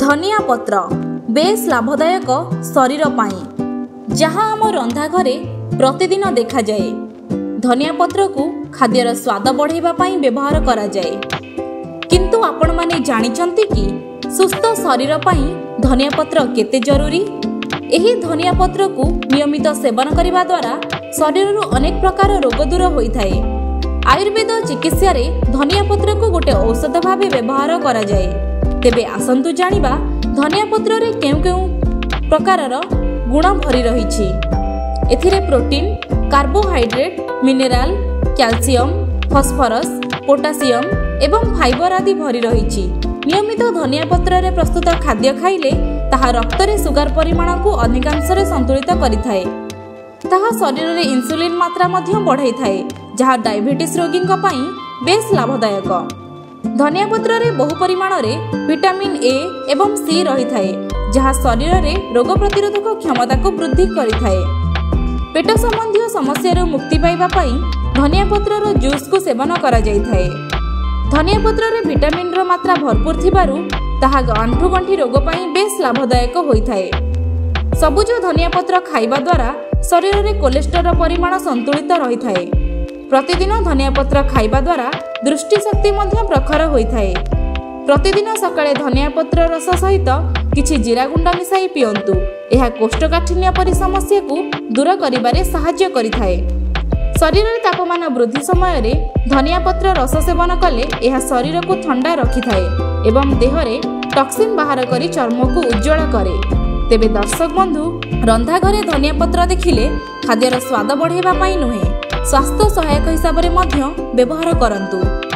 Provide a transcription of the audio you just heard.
धनिया पत्र बेस लाभदायक शरीर पाई जहाँ आम रंधा घरे प्रतिदिन देखा जाए। धनिया पत्र को खाद्यर स्वाद बढ़ाइबा पाई व्यवहार करा जाए। किंतु आपण माने जानिचंती कि सुस्थ शरीर पाई धनिया पत्र केते जरूरी। एही धनिया पत्र को नियमित सेवन करिबा द्वारा शरीर अनेक प्रकार रोग दूर होइथाए। आयुर्वेद चिकित्सा रे धनिया पत्र को गोटे औषध भाव व्यवहार करा जाए। तेबे आसंतु जानिबा धनिया पत्र रे केउ केउ प्रकारर गुण भरी रहिछि। एथिरे protein, carbohydrate, mineral, calcium, phosphorus, potassium एवं फाइबर आदि भरी रहिछि। नियमित धनिया पत्र रे प्रस्तुत खाद्य खाइले ताहा रक्त रे सुगर परिमाण को अधिकांश रे संतुलित करिथाए। ताहा शरीर रे इंसुलिन मात्रा मध्य बढ़ाई थाए, जहा डायबिटीज रोगी पई बेस लाभदायक। धनिया पत्र रे बहु परिमाण रे विटामिन ए एवं सी रही थाए, जहा शरीर रे रोग प्रतिरोधक क्षमता को वृद्धि करिथाए। पेट संबंधी समस्या रो मुक्ति पाइबा पई धनिया पत्र रो जूस को सेवन करा जाई थाए। धनिया पत्र रे विटामिन रो मात्रा भरपूर थिबारु ताहा आंठु गंठी रोग पई बेस लाभदायक होई थाए। सबुज धनिया पत्र खाइबा द्वारा शरीर रे कोलेस्ट्रॉल परिमाण संतुलित रही थाए। प्रतिदिन धनिया पत्र खाइबा द्वारा दृष्टि शक्ति मध्य प्रखर होई थाए। प्रतिदिन सकाळे धनिया पत्र रस सहित किछि जीरा गुंड मिसाई पियंतु। एहा कोष्ठकाठिन्य परि समस्या को दूर करिबारे सहाय्य करिथाए। शरीर रे तापमान वृद्धि समय रे धनिया पत्र रस सेवन कले एहा शरीर को ठंडा रखिथाए एवं देह रे टॉक्सिन बाहर करी चर्म को उज्जवल करे। तेबे दर्शक बंधु, रंधा घरे धनिया पत्र देखिले खाद्यर स्वाद बढ़ाइबा पाई नुहे, स्वास्थ्य सहायक हिसाब रे मध्य व्यवहार करंतु।